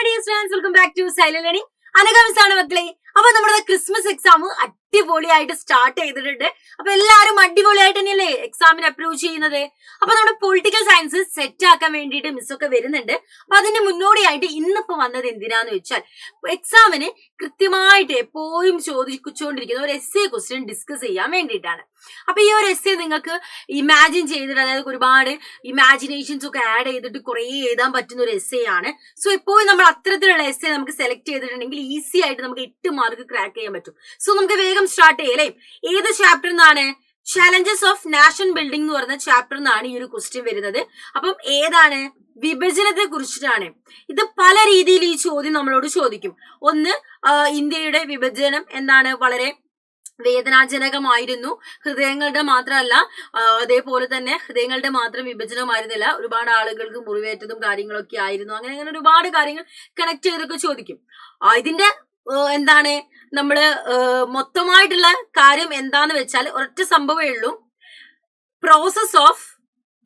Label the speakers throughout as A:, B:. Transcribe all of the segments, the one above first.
A: Hi dear students, welcome back to silent learning. അനഗമിസാണ് മക്കളെ. അപ്പൊ നമ്മുടെ ക്രിസ്മസ് എക്സാം അടിപൊളിയായിട്ട് സ്റ്റാർട്ട് ചെയ്തിട്ടുണ്ട്. അപ്പൊ എല്ലാവരും അടിപൊളിയായിട്ട് തന്നെയല്ലേ എക്സാമിന് അപ്രൂവ് ചെയ്യുന്നത്. അപ്പൊ നമ്മുടെ പൊളിറ്റിക്കൽ സയൻസ് സെറ്റ് ആക്കാൻ വേണ്ടിയിട്ട് മിസ്സൊക്കെ വരുന്നുണ്ട്. അപ്പൊ അതിന്റെ മുന്നോടിയായിട്ട് ഇന്നിപ്പോ വന്നത് എന്തിനാന്ന് വെച്ചാൽ എക്സാമിന് കൃത്യമായിട്ട് എപ്പോഴും ചോദിച്ചുകൊണ്ടിരിക്കുന്ന ഒരു എസ്സേ ക്വസ്റ്റ്യൻ ഡിസ്കസ് ചെയ്യാൻ വേണ്ടിയിട്ടാണ്. അപ്പൊ ഈ ഒരു എസ്സേ നിങ്ങൾക്ക് ഇമാജിൻ ചെയ്തിട്ട്, അതായത് ഒരുപാട് ഇമാജിനേഷൻസ് ഒക്കെ ആഡ് ചെയ്തിട്ട് കുറെ എഴുതാൻ പറ്റുന്ന ഒരു എസ്സേ ആണ്. സോ എപ്പോഴും നമ്മൾ അത്തരത്തിലുള്ള എസ്സേ നമുക്ക് സെലക്ട് ചെയ്തിട്ടുണ്ടെങ്കിൽ ഈസി ആയിട്ട് നമുക്ക് 8 മാർക്ക് ക്രാക്ക് ചെയ്യാൻ പറ്റും. സോ നമുക്ക് വേഗം സ്റ്റാർട്ട് ചെയ്യാം അല്ലേ. ഏത് ചാപ്റ്റർ നിന്നാണ്? ചാലഞ്ചസ് ഓഫ് നാഷൻ ബിൽഡിംഗ് എന്ന് പറയുന്ന ചാപ്റ്റർ നിന്നാണ് ഈ ഒരു ക്വസ്റ്റ്യൻ വരുന്നത്. അപ്പം ഏതാണ്? വിഭജനത്തെ കുറിച്ചിട്ടാണ്. ഇത് പല രീതിയിൽ ഈ ചോദ്യം നമ്മളോട് ചോദിക്കും. ഒന്ന്, ഇന്ത്യയുടെ വിഭജനം എന്താണ് വളരെ വേദനാജനകമായിരുന്നു. ഹൃദയങ്ങളുടെ മാത്രമല്ല, അതേപോലെ തന്നെ ഹൃദയങ്ങളുടെ മാത്രം വിഭജനമായിരുന്നില്ല, ഒരുപാട് ആളുകൾക്ക് മുറിവേറ്റതും കാര്യങ്ങളൊക്കെ ആയിരുന്നു. അങ്ങനെ ഒരുപാട് കാര്യങ്ങൾ കണക്ട് ചെയ്തൊക്കെ ചോദിക്കും. ഇതിന്റെ എന്താണ് നമ്മള് മൊത്തമായിട്ടുള്ള കാര്യം എന്താന്ന് വെച്ചാൽ ഒരൊറ്റ സംഭവമേ ഉള്ളൂ. പ്രോസസ് ഓഫ്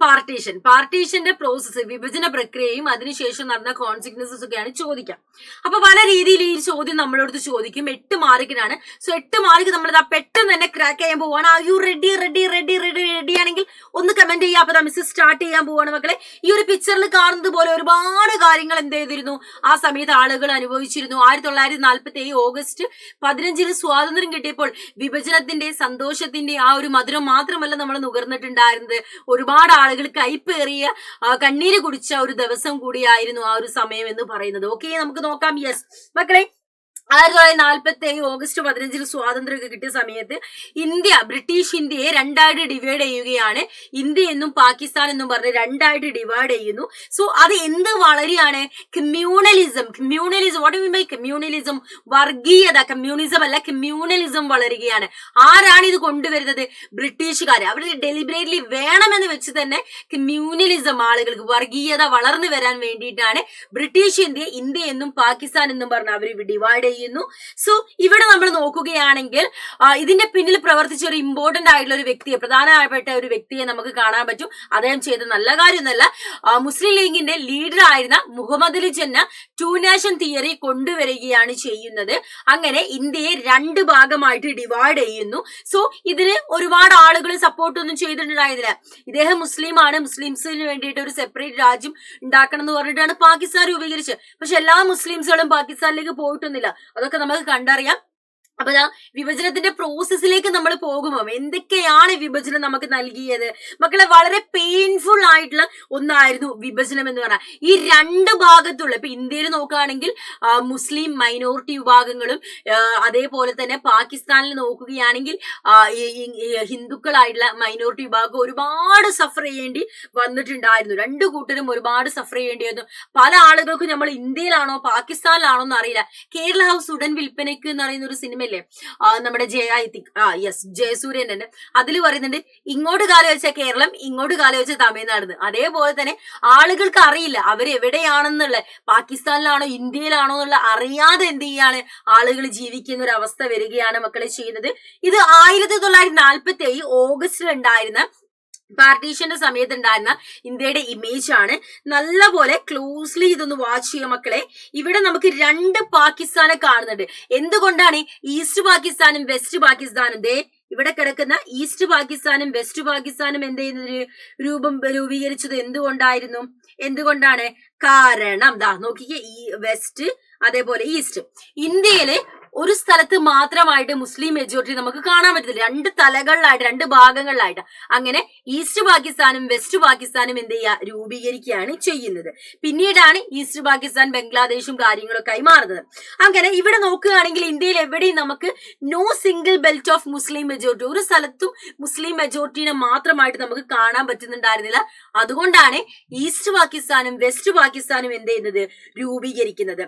A: പാർട്ടീഷന്റെ പ്രോസസ്സ്, വിഭജന പ്രക്രിയയും അതിനുശേഷം നടന്ന കോൺസിക്വൻസസ് ഒക്കെയാണ് ചോദിക്കാം. അപ്പൊ പല രീതിയിൽ ഈ ചോദ്യം നമ്മളോട് ചോദിക്കും. 8 മാർക്കിനാണ്. സോ 8 മാർക്ക് നമ്മളിതാ പെട്ടെന്ന് തന്നെ ക്രാക്ക് ചെയ്യാൻ പോവാണ്. ആ യു റെഡി ആണെങ്കിൽ ഒന്ന് കമന്റ് ചെയ്യാം. അപ്പൊ മിസ് സ്റ്റാർട്ട് ചെയ്യാൻ പോവാണ് മക്കളെ. ഈ ഒരു പിക്ചറിൽ കാണുന്നത് പോലെ ഒരുപാട് കാര്യങ്ങൾ എന്ത് ചെയ്തിരുന്നു ആ സമയത്ത് ആളുകൾ അനുഭവിച്ചിരുന്നു. 1947 ഓഗസ്റ്റ് 15 സ്വാതന്ത്ര്യം കിട്ടിയപ്പോൾ വിഭജനത്തിന്റെ സന്തോഷത്തിന്റെ ആ ഒരു മധുരം മാത്രമല്ല നമ്മൾ നുകർന്നിട്ടുണ്ടായിരുന്നത്. ഒരുപാട് ആളുകൾ കൈപ്പേറിയ കണ്ണീര് കുടിച്ച ഒരു ദിവസം കൂടിയായിരുന്നു ആ ഒരു സമയം എന്ന് പറയുന്നത്. ഓക്കെ, നമുക്ക് നോക്കാം. യെസ് മക്കളെ, 1947 ഓഗസ്റ്റ് 15 സ്വാതന്ത്ര്യമൊക്കെ കിട്ടിയ സമയത്ത് ബ്രിട്ടീഷ് ഇന്ത്യയെ രണ്ടായിട്ട് ഡിവൈഡ് ചെയ്യുകയാണ്. ഇന്ത്യ എന്നും പാകിസ്ഥാൻ എന്നും പറഞ്ഞ് രണ്ടായിട്ട് ഡിവൈഡ് ചെയ്യുന്നു. സോ അത് എന്ത് വളരെയാണ്? Communalism. What mean by communalism? വർഗീയത. കമ്മ്യൂണിസം അല്ല, കമ്മ്യൂണലിസം വളരുകയാണ്. ആരാണ് ഇത് കൊണ്ടുവരുന്നത്? ബ്രിട്ടീഷുകാർ. അവർ ഡെലിബറേറ്റ്ലി വേണമെന്ന് വെച്ച് തന്നെ കമ്മ്യൂണലിസം, ആളുകൾക്ക് വർഗീയത വളർന്നു വരാൻ വേണ്ടിയിട്ടാണ് ബ്രിട്ടീഷ് ഇന്ത്യ എന്നും പാകിസ്ഥാൻ എന്നും പറഞ്ഞ് അവർ ഡിവൈഡ് ചെയ്യുന്നു. സോ ഇവിടെ നമ്മൾ നോക്കുകയാണെങ്കിൽ ഇതിന്റെ പിന്നിൽ പ്രവർത്തിച്ച ഒരു ഇമ്പോർട്ടന്റ് ആയിട്ടുള്ള ഒരു വ്യക്തിയെ, പ്രധാനപ്പെട്ട ഒരു വ്യക്തിയെ നമുക്ക് കാണാൻ പറ്റും. അദ്ദേഹം ചെയ്ത നല്ല കാര്യമൊന്നുമല്ല. മുസ്ലിം ലീഗിന്റെ ലീഡർ ആയിരുന്ന മുഹമ്മദ് അലി ജിന്ന 2 നേഷൻ തിയറി കൊണ്ടുവരികയാണ് ചെയ്യുന്നത്. അങ്ങനെ ഇന്ത്യയെ 2 ഭാഗമായിട്ട് ഡിവൈഡ് ചെയ്യുന്നു. സോ ഇതിന് ഒരുപാട് ആളുകൾ സപ്പോർട്ടൊന്നും ചെയ്തിട്ടുണ്ടായിരുന്നില്ല. ഇദ്ദേഹം മുസ്ലിമാണ്, മുസ്ലിംസിന് വേണ്ടിയിട്ട് ഒരു സെപ്പറേറ്റ് രാജ്യം ഉണ്ടാക്കണം എന്ന് പറഞ്ഞിട്ടാണ് പാകിസ്ഥാൻ രൂപീകരിച്ചത്. പക്ഷെ എല്ലാ മുസ്ലിംസുകളും പാകിസ്ഥാനിലേക്ക് പോയിട്ടൊന്നുമില്ല. അതൊക്കെ നമുക്ക് കണ്ടറിയാം. അപ്പൊ വിഭജനത്തിന്റെ പ്രോസസ്സിലേക്ക് നമ്മൾ പോകുമ്പോൾ എന്തൊക്കെയാണ് വിഭജനം നമുക്ക് നൽകിയത് മക്കളെ? വളരെ പെയിൻഫുൾ ആയിട്ടുള്ള ഒന്നായിരുന്നു വിഭജനം എന്ന് പറഞ്ഞാൽ. ഈ 2 ഭാഗത്തുള്ള, ഇപ്പൊ ഇന്ത്യയിൽ നോക്കുകയാണെങ്കിൽ മുസ്ലിം മൈനോറിറ്റി വിഭാഗങ്ങളും, അതേപോലെ തന്നെ പാകിസ്ഥാനിൽ നോക്കുകയാണെങ്കിൽ ഹിന്ദുക്കളായിട്ടുള്ള മൈനോറിറ്റി വിഭാഗം ഒരുപാട് സഫർ ചെയ്യേണ്ടി വന്നിട്ടുണ്ടായിരുന്നു. 2 കൂട്ടരും ഒരുപാട് സഫർ ചെയ്യേണ്ടി വന്നു. പല ആളുകൾക്കും നമ്മൾ ഇന്ത്യയിലാണോ പാകിസ്ഥാനിലാണോ എന്ന് അറിയില്ല. കേരള ഹൗസ് ഉടൻ വിൽപ്പനയ്ക്ക് എന്ന് പറയുന്ന ഒരു സിനിമ നമ്മുടെ ജയസൂര്യൻ തന്നെ അതിൽ പറയുന്നുണ്ട്, ഇങ്ങോട്ട് കാലം വെച്ച കേരളം, ഇങ്ങോട്ട് കാലം വെച്ച തമിഴ്നാട്. അതേപോലെ തന്നെ ആളുകൾക്ക് അറിയില്ല അവരെവിടെയാണെന്നുള്ള, പാകിസ്ഥാനിലാണോ ഇന്ത്യയിലാണോ എന്നുള്ള അറിയാതെ എന്ത് ചെയ്യാണ് ആളുകൾ ജീവിക്കുന്ന ഒരു അവസ്ഥ വരികയാണ് മക്കളെ ചെയ്യുന്നത്. ഇത് 1947 ഓഗസ്റ്റിൽ ഉണ്ടായിരുന്ന പാർട്ടീഷന്റെ സമയത്ത് ഉണ്ടായിരുന്ന ഇന്ത്യയുടെ ഇമേജ് ആണ്. നല്ലപോലെ ക്ലോസ്ലി ഇതൊന്ന് വാച്ച് ചെയ്യുക മക്കളെ. ഇവിടെ നമുക്ക് 2 പാകിസ്ഥാനെ കാണുന്നുണ്ട്. എന്തുകൊണ്ടാണ് ഈസ്റ്റ് പാകിസ്ഥാനും വെസ്റ്റ് പാകിസ്ഥാനും? ഇവിടെ കിടക്കുന്ന ഈസ്റ്റ് പാകിസ്ഥാനും വെസ്റ്റ് പാകിസ്ഥാനും എന്ത് ചെയ്യുന്നത് രൂപീകരിച്ചത് എന്തുകൊണ്ടാണ്? കാരണം നോക്കിക്കേ, ഈ വെസ്റ്റ് അതേപോലെ ഈസ്റ്റ്. ഇന്ത്യയിലെ ഒരു സ്ഥലത്ത് മാത്രമായിട്ട് മുസ്ലിം മെജോറിറ്റി നമുക്ക് കാണാൻ പറ്റില്ല. 2 തലകളിലായിട്ട്, 2 ഭാഗങ്ങളിലായിട്ട്. അങ്ങനെ ഈസ്റ്റ് പാകിസ്ഥാനും വെസ്റ്റ് പാകിസ്ഥാനും എന്ത് ചെയ്യുക രൂപീകരിക്കുകയാണ് ചെയ്യുന്നത്. പിന്നീടാണ് ഈസ്റ്റ് പാകിസ്ഥാൻ ബംഗ്ലാദേശും കാര്യങ്ങളൊക്കെ ആയി മാറുന്നത്. അങ്ങനെ ഇവിടെ നോക്കുകയാണെങ്കിൽ ഇന്ത്യയിൽ എവിടെയും നമുക്ക് no single belt of Muslim majority, ഒരു സ്ഥലത്തും മുസ്ലിം മെജോറിറ്റിനെ മാത്രമായിട്ട് നമുക്ക് കാണാൻ പറ്റുന്നുണ്ടായിരുന്നില്ല. അതുകൊണ്ടാണ് ഈസ്റ്റ് പാകിസ്ഥാനും വെസ്റ്റ് പാകിസ്ഥാനും എന്ത് ചെയ്യുന്നത് രൂപീകരിക്കുന്നത്.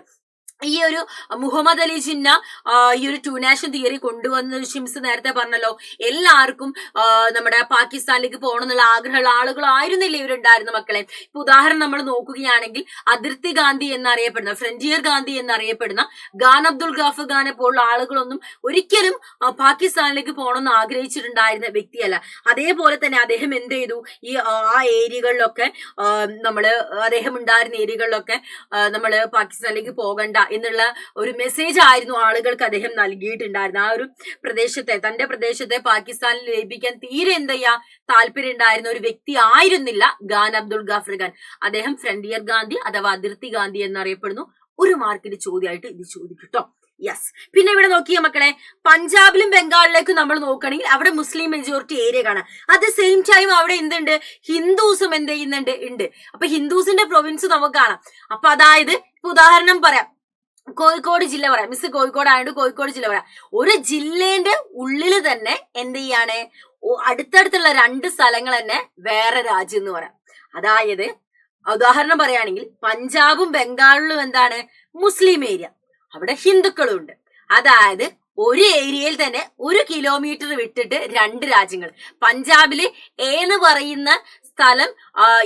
A: ഈ ഒരു മുഹമ്മദ് അലി ജിന്ന ഈ ഒരു ടു നാഷൻ തിയറി കൊണ്ടുവന്ന ഷിംസ് നേരത്തെ പറഞ്ഞല്ലോ, എല്ലാവർക്കും നമ്മുടെ പാകിസ്ഥാനിലേക്ക് പോകണം എന്നുള്ള ആഗ്രഹമുള്ള ആളുകളായിരുന്നില്ല ഇവരുണ്ടായിരുന്ന മക്കളെ. ഇപ്പൊ ഉദാഹരണം നമ്മൾ നോക്കുകയാണെങ്കിൽ അതിർത്തി ഗാന്ധി എന്നറിയപ്പെടുന്ന, ഫ്രണ്ടിയർ ഗാന്ധി എന്നറിയപ്പെടുന്ന ഖാൻ അബ്ദുൽ ഗാഫർ ഖാനെ പോലുള്ള ആളുകളൊന്നും ഒരിക്കലും പാകിസ്ഥാനിലേക്ക് പോകണമെന്ന് ആഗ്രഹിച്ചിട്ടുണ്ടായിരുന്ന വ്യക്തിയല്ല. അതേപോലെ തന്നെ അദ്ദേഹം എന്ത് ചെയ്തു, ഈ ആ ഏരിയകളിലൊക്കെ അദ്ദേഹം ഉണ്ടായിരുന്ന ഏരിയകളിലൊക്കെ നമ്മള് പാകിസ്ഥാനിലേക്ക് പോകണ്ട എന്നുള്ള ഒരു മെസ്സേജ് ആയിരുന്നു ആളുകൾക്ക് അദ്ദേഹം നൽകിയിട്ടുണ്ടായിരുന്നു. ആ ഒരു പ്രദേശത്തെ, തന്റെ പ്രദേശത്തെ പാകിസ്ഥാനിൽ ലയിപ്പിക്കാൻ തീരെ താല്പര്യം ഉണ്ടായിരുന്ന ഒരു വ്യക്തി ആയിരുന്നില്ല ഖാൻ അബ്ദുൽ ഗാഫർ ഖാൻ. അദ്ദേഹം ഫ്രണ്ടിയർ ഗാന്ധി അഥവാ അതിർത്തി ഗാന്ധി എന്നറിയപ്പെടുന്നു. ഒരു മാർക്കിന്റെ ചോദ്യമായിട്ട് ഇത് ചോദിക്കട്ടോ. യെസ്. പിന്നെ ഇവിടെ നോക്കിയ മക്കളെ, പഞ്ചാബിലും ബംഗാളിലേക്കും നമ്മൾ നോക്കുകയാണെങ്കിൽ അവിടെ മുസ്ലിം മെജോറിറ്റി ഏരിയ കാണാം. അറ്റ് ദ സെയിം ടൈം അവിടെ എന്തുണ്ട്, ഹിന്ദുസും എന്ത് ചെയ്യുന്നുണ്ട്, ഉണ്ട്. അപ്പൊ ഹിന്ദുസിന്റെ പ്രൊവിൻസ് നമുക്ക് കാണാം. അപ്പൊ അതായത് ഇപ്പൊ ഉദാഹരണം പറയാം, കോഴിക്കോട് ജില്ല പറയാം. മിസ് കോഴിക്കോട് ആയതുകൊണ്ട് കോഴിക്കോട് ജില്ല പറയാം. ഒരു ജില്ലേന്റെ ഉള്ളിൽ തന്നെ എന്ത് ചെയ്യാണ്, അടുത്തടുത്തുള്ള 2 സ്ഥലങ്ങൾ തന്നെ വേറെ രാജ്യം എന്ന് പറയാം. അതായത് ഉദാഹരണം പറയുകയാണെങ്കിൽ പഞ്ചാബും ബംഗാളിലും എന്താണ്, മുസ്ലിം ഏരിയ, അവിടെ ഹിന്ദുക്കളും ഉണ്ട്. അതായത് ഒരു ഏരിയയിൽ തന്നെ 1 കിലോമീറ്റർ വിട്ടിട്ട് 2 രാജ്യങ്ങൾ. പഞ്ചാബില് എ എന്ന് പറയുന്ന സ്ഥലം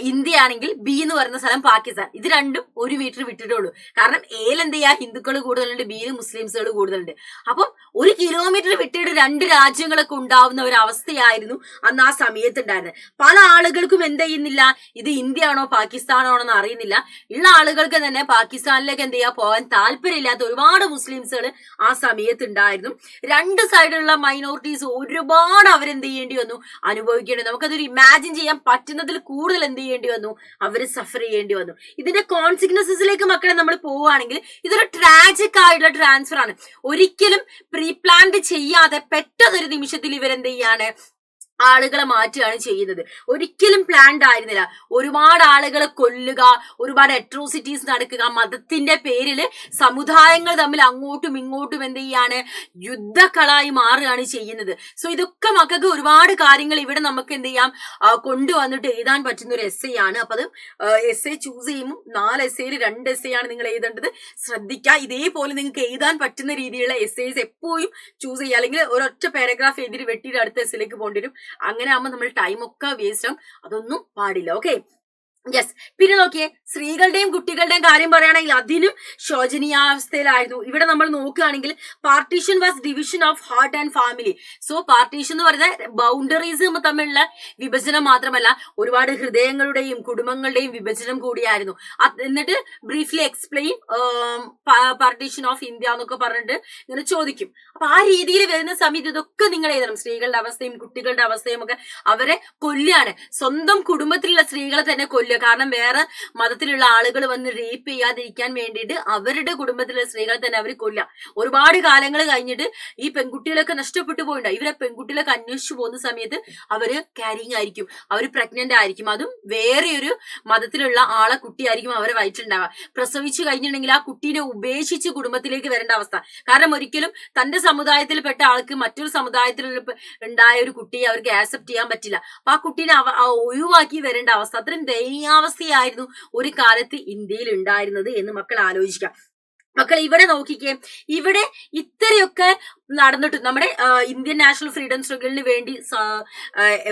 A: ഇന്ത്യ ആണെങ്കിൽ ബി എന്ന് പറയുന്ന സ്ഥലം പാകിസ്ഥാൻ. ഇത് രണ്ടും 1 മീറ്റർ വിട്ടിട്ടുള്ളൂ. കാരണം എയിൽ എന്ത് ചെയ്യാ, ഹിന്ദുക്കൾ കൂടുതലുണ്ട്, ബിയിൽ മുസ്ലിംസുകൾ കൂടുതലുണ്ട്. അപ്പം 1 കിലോമീറ്റർ വിട്ടിട്ട് 2 രാജ്യങ്ങളൊക്കെ ഉണ്ടാവുന്ന ഒരു അവസ്ഥയായിരുന്നു അന്ന് ആ സമയത്ത് ഉണ്ടായിരുന്നത്. പല ആളുകൾക്കും എന്ത് ചെയ്യുന്നില്ല, ഇത് ഇന്ത്യ ആണോ പാകിസ്ഥാനോ എന്ന് അറിയുന്നില്ല. ഉള്ള ആളുകൾക്ക് തന്നെ പാകിസ്ഥാനിലേക്ക് എന്ത് ചെയ്യാ, പോകാൻ താല്പര്യമില്ലാത്ത ഒരുപാട് മുസ്ലിംസുകൾ ആ സമയത്ത് ഉണ്ടായിരുന്നു. 2 സൈഡിലുള്ള മൈനോറിറ്റീസ് ഒരുപാട് അവരെന്ത് ചെയ്യേണ്ടി വന്നു, അനുഭവിക്കേണ്ടി. നമുക്കതൊരു ഇമാജിൻ ചെയ്യാൻ പറ്റുന്നതിൽ കൂടുതൽ എന്ത് ചെയ്യേണ്ടി വന്നു, അവര് സഫർ ചെയ്യേണ്ടി വന്നു. ഇതിന്റെ കോൺസിക്വൻസസിലേക്ക് മക്കളെ നമ്മൾ പോവുകയാണെങ്കിൽ ഇതൊരു ട്രാജിക് ആയിട്ടുള്ള ട്രാൻസ്ഫർ ആണ്. ഒരിക്കലും പ്രീ പ്ലാൻഡ് ചെയ്യാതെ പെട്ടെന്നൊരു നിമിഷത്തിൽ ഇവരെന്ത് ചെയ്യാണ്, ആളുകളെ മാറ്റുകയാണ് ചെയ്യുന്നത്. ഒരിക്കലും പ്ലാൻഡ് ആയിരുന്നില്ല. ഒരുപാട് ആളുകളെ കൊല്ലുക, ഒരുപാട് അട്രോസിറ്റീസ് നടക്കുക, മതത്തിന്റെ പേരിൽ സമുദായങ്ങൾ തമ്മിൽ അങ്ങോട്ടും ഇങ്ങോട്ടും എന്ത് ചെയ്യാണ്, യുദ്ധക്കളായി മാറുകയാണ് ചെയ്യുന്നത്. സോ ഇതൊക്കെ മക്കൾക്ക് ഒരുപാട് കാര്യങ്ങൾ ഇവിടെ നമുക്ക് എന്ത് ചെയ്യാം, കൊണ്ടുവന്നിട്ട് എഴുതാൻ പറ്റുന്ന ഒരു എസ്സേ ആണ്. അപ്പൊ അത് എസ്സേ ചൂസ് ചെയ്യുമ്പോൾ 4 എസ്സേയിൽ 2 എസ്സേ ആണ് നിങ്ങൾ എഴുതേണ്ടത്. ശ്രദ്ധിക്കുക. ഇതേപോലെ നിങ്ങൾക്ക് എഴുതാൻ പറ്റുന്ന രീതിയിലുള്ള എസ്സേസ് എപ്പോഴും ചൂസ് ചെയ്യുക. അല്ലെങ്കിൽ ഒരൊറ്റ പാരഗ്രാഫ് എഴുതി വെട്ടിയിട്ട് അടുത്ത എസ്സേയിലേക്ക് പോകേണ്ടി വരും. അങ്ങനെ ആകുമ്പോൾ നമ്മൾ ടൈമൊക്കെ വേസ്റ്റ് ആവും. അതൊന്നും പാടില്ല. ഓക്കെ. യെസ്. പിന്നെ നോക്കിയേ, സ്ത്രീകളുടെയും കുട്ടികളുടെയും കാര്യം പറയുകയാണെങ്കിൽ അതിനും ശോചനീയാവസ്ഥയിലായിരുന്നു. ഇവിടെ നമ്മൾ നോക്കുകയാണെങ്കിൽ partition was division of heart and family. So partition എന്ന് പറയുന്ന ബൗണ്ടറീസ് തമ്മിലുള്ള വിഭജനം മാത്രമല്ല, ഒരുപാട് ഹൃദയങ്ങളുടെയും കുടുംബങ്ങളുടെയും വിഭജനം കൂടിയായിരുന്നു. എന്നിട്ട് briefly explain partition of India എന്നൊക്കെ പറഞ്ഞിട്ട് ഇങ്ങനെ ചോദിക്കും. അപ്പൊ ആ രീതിയിൽ വരുന്ന സമയത്ത് ഇതൊക്കെ നിങ്ങൾ എഴുതണം. സ്ത്രീകളുടെ അവസ്ഥയും കുട്ടികളുടെ അവസ്ഥയും ഒക്കെ അവരെ കൊല്ലുകയാണ്. സ്വന്തം കുടുംബത്തിലുള്ള സ്ത്രീകളെ തന്നെ കൊല്ലുക. കാരണം വേറെ മതത്തിലുള്ള ആളുകൾ വന്ന് റേപ്പ് ചെയ്യാതിരിക്കാൻ വേണ്ടിയിട്ട് അവരുടെ കുടുംബത്തിലുള്ള സ്ത്രീകളെ തന്നെ അവർ കൊല്ലുക. ഒരുപാട് കാലങ്ങൾ കഴിഞ്ഞിട്ട് ഈ പെൺകുട്ടികളൊക്കെ നഷ്ടപ്പെട്ടു പോയിട്ടുണ്ട്. ഇവരെ പെൺകുട്ടികളൊക്കെ അന്വേഷിച്ചു പോകുന്ന സമയത്ത് അവര് ക്യാരിങ് ആയിരിക്കും, അവർ പ്രഗ്നന്റ് ആയിരിക്കും. അതും വേറെ ഒരു മതത്തിലുള്ള ആളെ കുട്ടിയായിരിക്കും അവരെ വയറ്റിലുണ്ടാവുക. പ്രസവിച്ചു കഴിഞ്ഞിട്ടുണ്ടെങ്കിൽ ആ കുട്ടീനെ ഉപേക്ഷിച്ച് കുടുംബത്തിലേക്ക് വരേണ്ട അവസ്ഥ. കാരണം ഒരിക്കലും തന്റെ സമുദായത്തിൽപ്പെട്ട ആൾക്ക് മറ്റൊരു സമുദായത്തിൽ ഉണ്ടായ ഒരു കുട്ടിയെ അവർക്ക് ആക്സെപ്റ്റ് ചെയ്യാൻ പറ്റില്ല. അപ്പൊ ആ കുട്ടീനെ ഒഴിവാക്കി വരേണ്ട അവസ്ഥ. അത്രയും ദയനീയാവസ്ഥയായിരുന്നു ഒരു കാലത്ത് ഇന്ത്യയിൽ ഉണ്ടായിരുന്നത് എന്ന് മക്കൾ ആലോചിക്കാം. മക്കൾ ഇവിടെ നോക്കിക്കേ, ഇവിടെ ഇത്രയൊക്കെ നടന്നിട്ട് നമ്മുടെ ഇന്ത്യൻ നാഷണൽ ഫ്രീഡം സ്ട്രഗിളിന് വേണ്ടി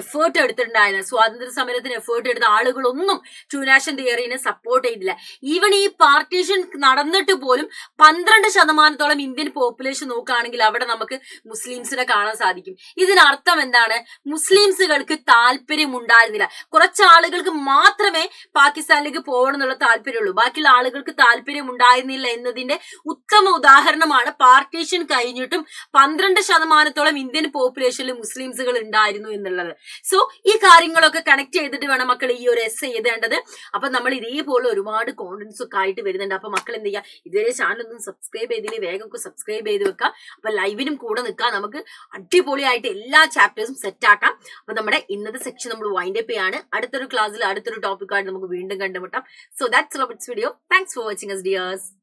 A: എഫേർട്ട് എടുത്തിട്ടുണ്ടായിരുന്നു, സ്വാതന്ത്ര്യ സമരത്തിന് എഫേർട്ട് എടുത്ത ആളുകളൊന്നും ടു നാഷൻ തിയറിനെ സപ്പോർട്ട് ചെയ്തില്ല. ഈവൻ ഈ പാർട്ടീഷൻ നടന്നിട്ട് പോലും 12% ഇന്ത്യൻ പോപ്പുലേഷൻ നോക്കുകയാണെങ്കിൽ അവിടെ നമുക്ക് മുസ്ലിംസിനെ കാണാൻ സാധിക്കും. ഇതിനർത്ഥം എന്താണ്, മുസ്ലിംസുകൾക്ക് താല്പര്യം ഉണ്ടായിരുന്നില്ല. കുറച്ച് ആളുകൾക്ക് മാത്രമേ പാകിസ്ഥാനിലേക്ക് പോകണം എന്നുള്ള താല്പര്യമുള്ളൂ, ബാക്കിയുള്ള ആളുകൾക്ക് താല്പര്യം ഉണ്ടായിരുന്നില്ല എന്നതിന്റെ ഉത്തമ ഉദാഹരണമാണ് പാർട്ടീഷൻ കഴിഞ്ഞിട്ടും 12% ഇന്ത്യൻ പോപ്പുലേഷനിൽ മുസ്ലിംസുകൾ ഉണ്ടായിരുന്നു എന്നുള്ളത്. സോ ഈ കാര്യങ്ങളൊക്കെ കണക്ട് ചെയ്തിട്ട് വേണം മക്കൾ ഈ ഒരു എസ്സേ എഴുതേണ്ടത്. അപ്പൊ നമ്മൾ ഇതേപോലെ ഒരുപാട് കോണ്ടന്റ്സ് ഒക്കെ ആയിട്ട് വരുന്നുണ്ട്. അപ്പൊ മക്കൾ എന്ത് ചെയ്യുക, ഇതുവരെ ചാനൽ ഒന്നും സബ്സ്ക്രൈബ് ചെയ്തില്ലേ വേഗം സബ്സ്ക്രൈബ് ചെയ്ത് വെക്കാം. അപ്പൊ ലൈവിനും കൂടെ നിൽക്കാം, നമുക്ക് അടിപൊളിയായിട്ട് എല്ലാ ചാപ്റ്റേഴ്സും സെറ്റ് ആക്കാം. അപ്പൊ നമ്മുടെ ഇന്നത്തെ സെക്ഷൻ നമ്മൾ വൈൻഡ് അപ്പ് ചെയ്യാണ്. അടുത്തൊരു ക്ലാസ്സിൽ അടുത്തൊരു ടോപ്പിക്കായിട്ട് നമുക്ക് വീണ്ടും കണ്ടുമുട്ടാം. So that's all about this video. Thanks for watching us dears.